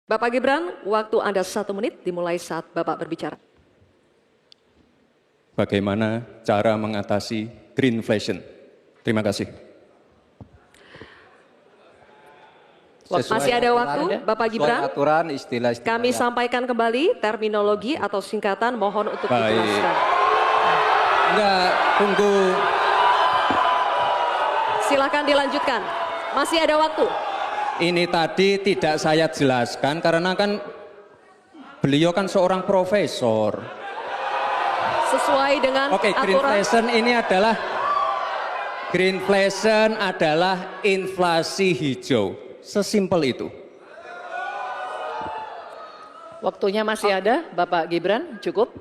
Bapak Gibran, waktu Anda 1 menit dimulai saat Bapak berbicara. Bagaimana cara mengatasi greenflation? Terima kasih. Masih ada waktu, Bapak Gibran. Aturan istilah. Kami sampaikan kembali terminologi atau singkatan, mohon untuk Baik. dijelaskan. Enggak, tunggu. Silakan dilanjutkan. Masih ada waktu. Ini tadi tidak saya jelaskan karena kan beliau kan seorang profesor. Sesuai dengan Oke, aturan. greenflation adalah inflasi hijau. Sesimpel itu. Waktunya masih ada, Bapak Gibran, cukup.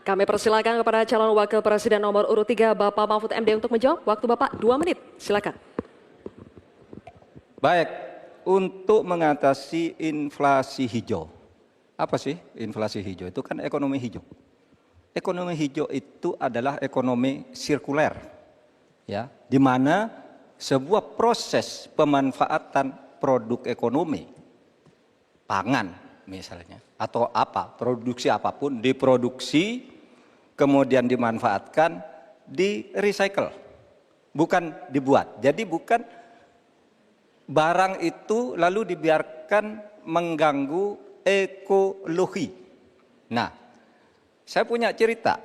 Kami persilakan kepada calon wakil presiden nomor urut 3, Bapak Mahfud MD untuk menjawab. Waktu Bapak 2 menit, silakan. Baik, untuk mengatasi inflasi hijau. Apa sih inflasi hijau? Itu kan ekonomi hijau. Ekonomi hijau itu adalah ekonomi sirkuler. Ya, di mana sebuah proses pemanfaatan produk ekonomi, pangan misalnya, atau produksi apapun, diproduksi, kemudian dimanfaatkan, di recycle, bukan dibuat. Jadi bukan barang itu lalu dibiarkan mengganggu ekologi. Nah, saya punya cerita.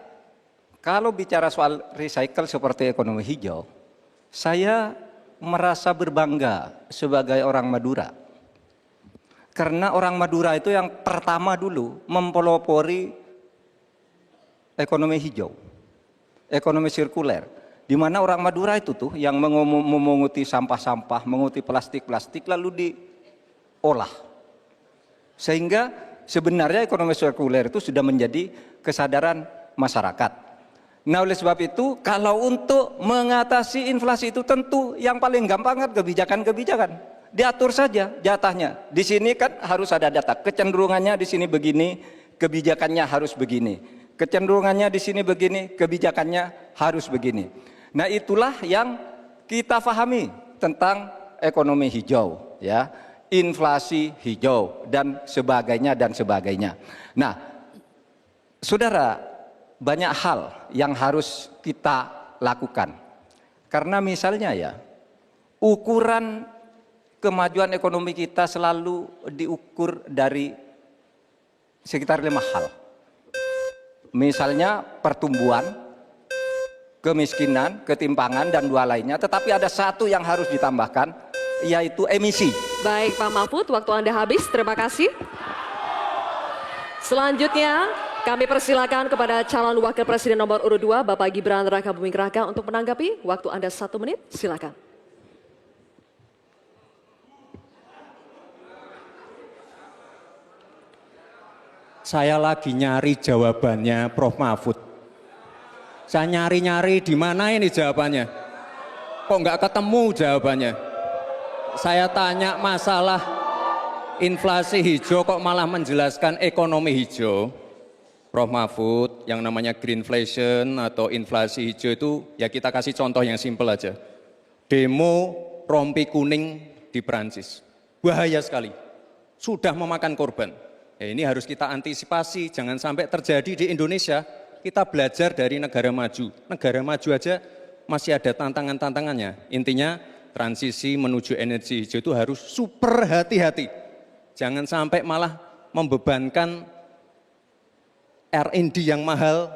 Kalau bicara soal recycle seperti ekonomi hijau, saya merasa berbangga sebagai orang Madura. Karena orang Madura itu yang pertama dulu mempelopori ekonomi hijau, ekonomi sirkuler. Di mana orang Madura itu tuh yang memunguti sampah-sampah, menguti plastik-plastik lalu diolah. Sehingga sebenarnya ekonomi sirkuler itu sudah menjadi kesadaran masyarakat. Nah, oleh sebab itu kalau untuk mengatasi inflasi itu tentu yang paling gampang kan kebijakan-kebijakan. Diatur saja jatahnya. Di sini kan harus ada data. Kecenderungannya di sini begini, kebijakannya harus begini. Kecenderungannya di sini begini, kebijakannya harus begini. Nah, itulah yang kita pahami tentang ekonomi hijau, ya, inflasi hijau dan sebagainya dan sebagainya. Nah, saudara, banyak hal yang harus kita lakukan. Karena misalnya ya, ukuran kemajuan ekonomi kita selalu diukur dari sekitar 5 hal. Misalnya pertumbuhan, kemiskinan, ketimpangan, dan 2 lainnya. Tetapi ada 1 yang harus ditambahkan, yaitu emisi. Baik Pak Mahfud, waktu Anda habis, terima kasih. Selanjutnya kami persilakan kepada calon wakil presiden nomor urut 2, Bapak Gibran Rakabuming Raka untuk menanggapi. Waktu Anda 1 menit, silakan. Saya lagi nyari jawabannya Prof. Mahfud. Saya nyari-nyari di mana ini jawabannya. Kok nggak ketemu jawabannya. Saya tanya masalah inflasi hijau kok malah menjelaskan ekonomi hijau. Prof. Mahfud, yang namanya greenflation atau inflasi hijau itu ya kita kasih contoh yang simpel aja. Demo rompi kuning di Perancis. Bahaya sekali. Sudah memakan korban. Ya, ini harus kita antisipasi, jangan sampai terjadi di Indonesia. Kita belajar dari negara maju. Negara maju aja masih ada tantangan-tantangannya. Intinya transisi menuju energi hijau itu harus super hati-hati. Jangan sampai malah membebankan R&D yang mahal,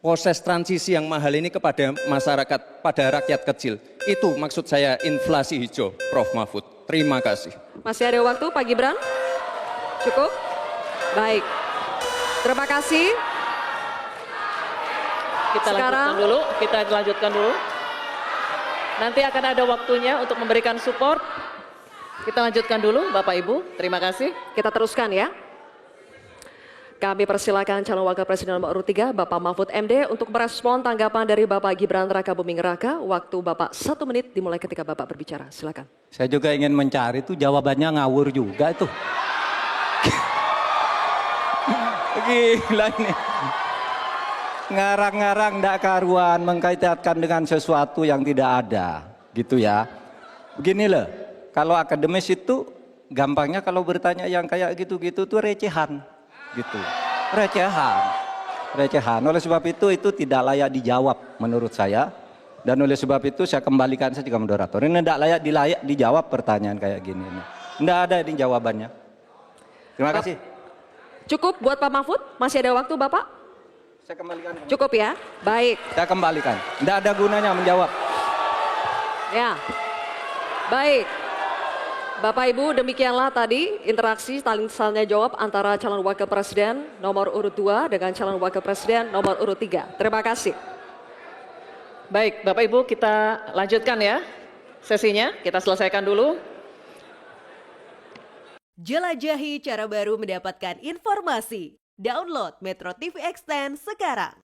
proses transisi yang mahal ini kepada masyarakat, pada rakyat kecil. Itu maksud saya inflasi hijau, Prof. Mahfud. Terima kasih. Masih ada waktu Pak Gibran? Cukup? Baik. Terima kasih. Kita lanjutkan dulu. Nanti akan ada waktunya untuk memberikan support. Kita lanjutkan dulu, Bapak Ibu. Terima kasih. Kita teruskan ya. Kami persilakan calon wakil presiden nomor urut 3, Bapak Mahfud MD untuk merespon tanggapan dari Bapak Gibran Rakabuming Raka. Waktu Bapak 1 menit dimulai ketika Bapak berbicara. Silakan. Saya juga ingin mencari tuh jawabannya ngawur juga tuh. Gila ini. Ngarang-ngarang ndak karuan, mengkaitkan dengan sesuatu yang tidak ada, gitu ya. Begini loh, kalau akademis itu gampangnya kalau bertanya yang kayak gitu-gitu tuh recehan, gitu. Recehan. Oleh sebab itu tidak layak dijawab menurut saya. Dan oleh sebab itu saya kembalikan saja ke moderator. Ini tidak layak dijawab pertanyaan kayak gini. Tidak ada ini jawabannya. Terima kasih. Cukup buat Pak Mahfud? Masih ada waktu Bapak? Saya kembalikan. Cukup ya? Baik. Saya kembalikan. Tidak ada gunanya menjawab. Ya. Baik. Bapak Ibu, demikianlah tadi interaksi tanya jawab antara calon wakil presiden nomor urut 2 dengan calon wakil presiden nomor urut 3. Terima kasih. Baik, Bapak Ibu kita lanjutkan ya sesinya. Kita selesaikan dulu. Jelajahi cara baru mendapatkan informasi. Download Metro TV Extend sekarang.